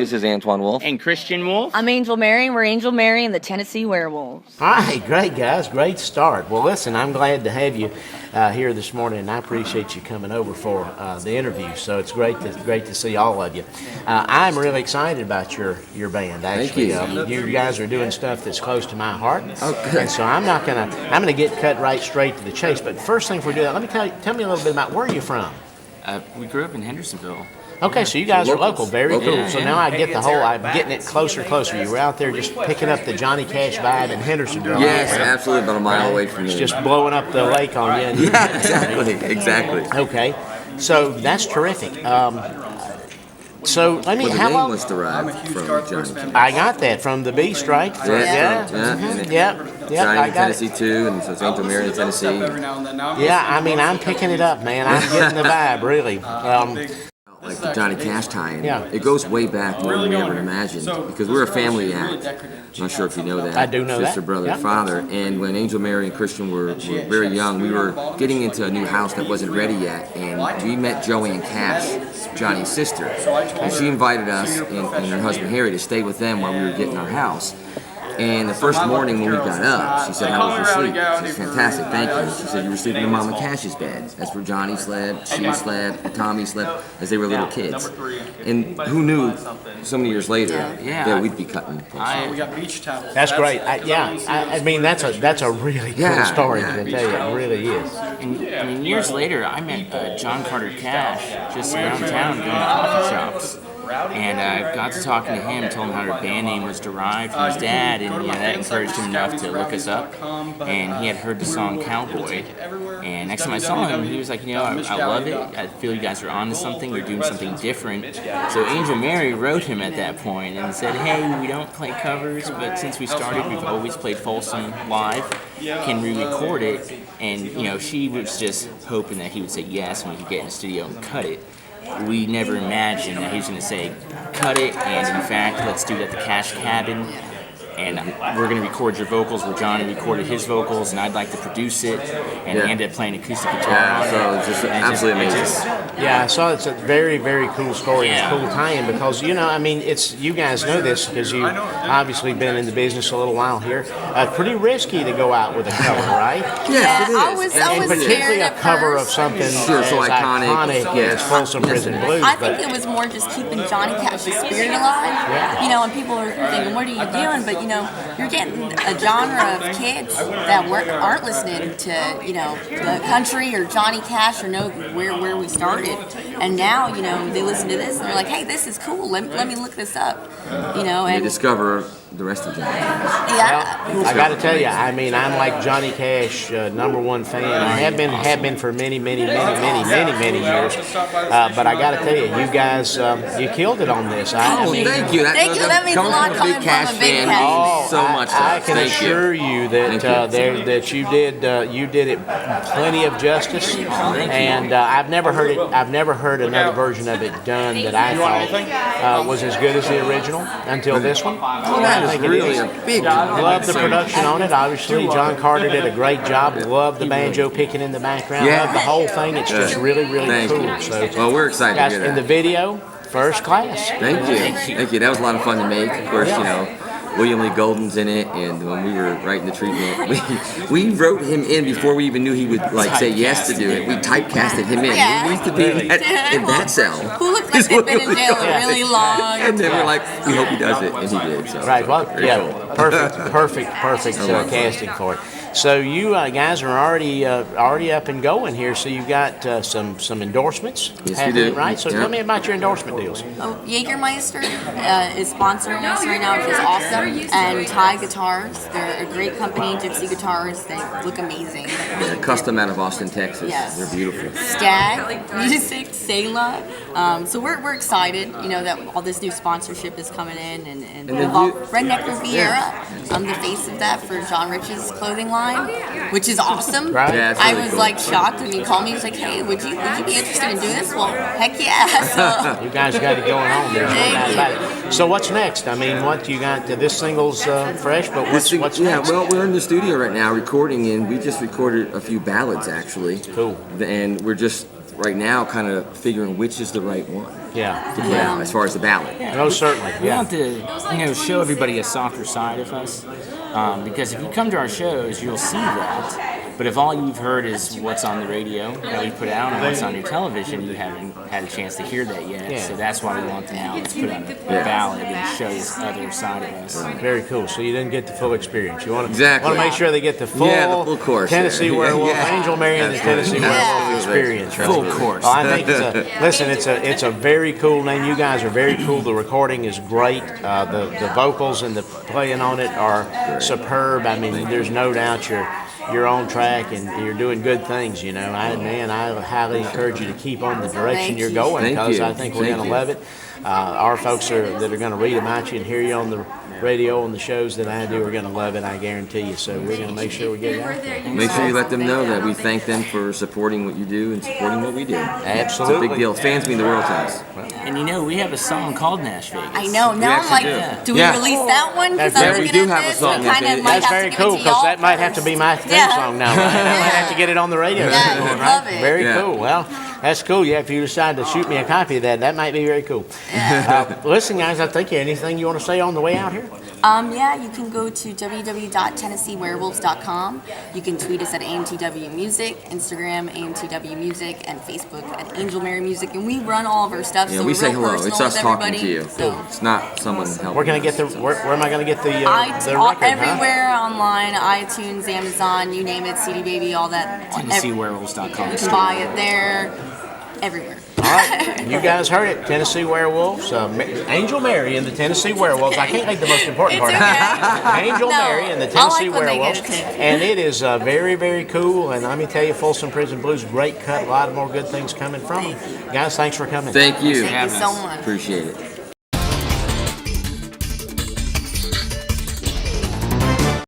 This is Antoine Wolf. And Christian Wolf. I'm Angel Mary, and we're Angel Mary and the Tennessee Werewolves. Hi, great guys, great start. Well, listen, I'm glad to have you here this morning, and I appreciate you coming over for the interview. So it's great to see all of you. I'm really excited about your band. Actually, Thank you. You guys are doing stuff that's close to my heart. Oh, good. And so I'm gonna get cut right straight to the chase. But first thing before we do that, let me tell me a little bit about where you're from. We grew up in Hendersonville. Okay, so you guys are local. Very cool. Yeah, So yeah. now I get the whole, I'm getting it closer. You were out there just picking up the Johnny Cash vibe in Hendersonville. Yes, absolutely, about a mile away from It's you. just blowing up the lake on you. Yeah, exactly. Okay, so that's terrific. So let me, Well, the how name long? was derived from Johnny Cash. I got that from the Beast, right? Yeah. Yep, Johnny I in got Tennessee it. too, and so it's Angel Mary in Tennessee. Yeah, I mean, I'm picking it up, man. I'm getting the vibe, really. Like the Johnny Cash tie-in. Yeah. It goes way back more than we ever imagined because we're a family act. I'm not sure if you know that. I do know that. Sister, brother, Yeah. father. And when Angel Mary and Christian were very young, we were getting into a new house that wasn't ready yet, and we met Joey and Cash, Johnny's sister. And she invited us and her husband Harry to stay with them while we were getting our house. And the first morning when we got up, she said, "How was your sleep?" I said, "Fantastic, thank you." She said, "You were sleeping in Mama Cash's bed." That's where Johnny slept, she slept, and Tommy slept as they were little kids. And who knew so many years later that we'd be cutting. That's great. I mean, that's a really cool story, I tell you. It really is. And I mean, years later, I met John Carter Cash just around town going to coffee shops. And I got to talking to him, told him how our band name was derived from his dad, and that encouraged him enough to look us up. And he had heard the song Cowboy. And next time I saw him, he was like, I love it. I feel you guys are on to something. You're doing something different. So Angel Mary wrote him at that point and said, "Hey, we don't play covers, but since we started, we've always played Folsom live. Can we record it?" And she was just hoping that he would say yes and we could get in the studio and cut it. We never imagined that he was going to say, "Cut it," and in fact, let's do it at the Cash Cabin. And we're going to record your vocals where Johnny recorded his vocals, and I'd like to produce it. And he ended up playing acoustic guitar. So it's just absolutely amazing. Yeah, I saw it's a very, very cool story. It's a cool tie-in because, I mean, you guys know this because you've obviously been in the business a little while here. Pretty risky to go out with a cover, right? Yes, it is. I was And particularly a cover of something so as iconic. as Folsom Prison Blues. I think it was more just keeping Johnny Cash's spirit alive. Yeah. And people are thinking, what are you doing? But, you're getting a genre of kids that aren't listening to, the country or Johnny Cash or know where we started. And now, they listen to this and they're like, "Hey, this is cool. Let me look this up." They And discover the rest of Johnny Cash. yeah. I got to tell you, I mean, I'm like Johnny Cash, #1 fan. I have been for many years. But I got to tell you, you guys, you killed it on this. Thank you. Thank you. That means a lot Coming from a big coming Cash from a big fan Cash. means so much. I can Thank assure you that that you did it plenty of justice, and I've never heard another version of it done that I thought was as good as the original until this one. That is really a big Love the production on it. Obviously, John Carter did a great job. Love the banjo picking in the background. Yeah. Love the whole thing. It's just really Thank cool. you. So, Well, we're excited to guys, hear in the that. video, first class. Thank you. That was a lot of fun to make. Of course, William Lee Golden's in it, and when we were writing the treatment, we wrote him in before we even knew he would say yes to do it. We typecasted him in. Yeah. We used to be in that cell. Who looks like they've been in jail really long. And then we're like, we hope he does it, and he did. So Right. Well, very yeah. cool. Perfect casting for it. So you guys are already up and going here. So you got some endorsements. Yes, we happening, do. Right. So Yeah. tell me about your endorsement deals. Jägermeister is sponsoring us right now, which is awesome. And Thai Guitars, they're a great company. Gypsy Guitars, they look amazing. Yeah, custom out of Austin, Texas. Yes. They're beautiful. Stag Music, Selah. So we're excited, that all this new sponsorship is coming in, and then Redneck Riviera. I'm the face of that for John Rich's clothing line, which is awesome. Right. Yeah, it's I really was cool. like shocked when he called me. He was like, "Hey, would you be interested in doing this?" Well, heck yeah. So, You guys got it going on. There's no doubt about it. So what's next? I mean, what you got? This single's fresh, but what's next? Well, we're in the studio right now recording, and we just recorded a few ballads actually. Cool. And we're just right now kind of figuring which is the right one Yeah. to put out as far as the ballot. Most certainly. We Yeah. want to, show everybody a softer side of us, because if you come to our shows, you'll see that. But if all you've heard is what's on the radio that we put out and what's on your television, you haven't had a chance to hear that yet. Yeah. So that's why we want to now put on a ballot and show this other side of us. Very cool. So you didn't get the full experience. You want to Exactly. make sure they get the full, the full course. Tennessee Werewolf, Yeah. Angel Mary and the Tennessee Werewolf experience. Right? Full course. Well, I think it's a very cool name. You guys are very cool. The recording is great. The vocals and the playing on it are superb. I mean, there's no doubt you're on track and you're doing good things. I highly encourage you to keep on the direction you're going, Thank because you. I think we're Thank going to you. love it. Our folks that are going to read about you and hear you on the radio and the shows that I do are going to love it, I guarantee you. So we're going to make sure we get it out there. Make sure you let them know that we thank them for supporting what you do and supporting what we do. Absolutely. It's a big deal. Fans mean the world to us. And we have a song called NashVegas. I know. Now I'm like, actually do we Yeah. release that one? That's Because I'm very- looking we do at have a this. song We that kind of is- might That's have very to give it cool, to because y'all that might have to first. be my theme Yeah. song now. Right? I might have to get it on the radio. Yeah, soon, love right? it. Very Yeah. cool. Well, that's cool. Yeah, if you decide to shoot me a copy of that might be very cool. Listen, guys, I think anything you want to say on the way out here? Yeah, you can go to www.tennesseewerewolves.com. You can tweet us at AMTW Music, Instagram AMTW Music, and Facebook at Angel Mary Music. And we run all of our stuff. Yeah, so we we're say real hello. personal It's us with talking everybody. to you. So It's not someone helping. Where can I get us. where am I going to get the record? everywhere online, iTunes, Amazon, you name it, CD Baby, all that. TennesseeWerewolves.com. You can buy it there, everywhere. All right, you guys heard it. Tennessee Werewolves, Angel Mary and the Tennessee Werewolves. I can't make the most important part. It's okay. Angel No, Mary and the I Tennessee like when they Werewolves, get it. and it is very, very cool. And let me tell you, Folsom Prison Blues, great cut. A lot of more good things coming from them. Guys, thanks for coming. Thank you. Thank you so much. Appreciate it.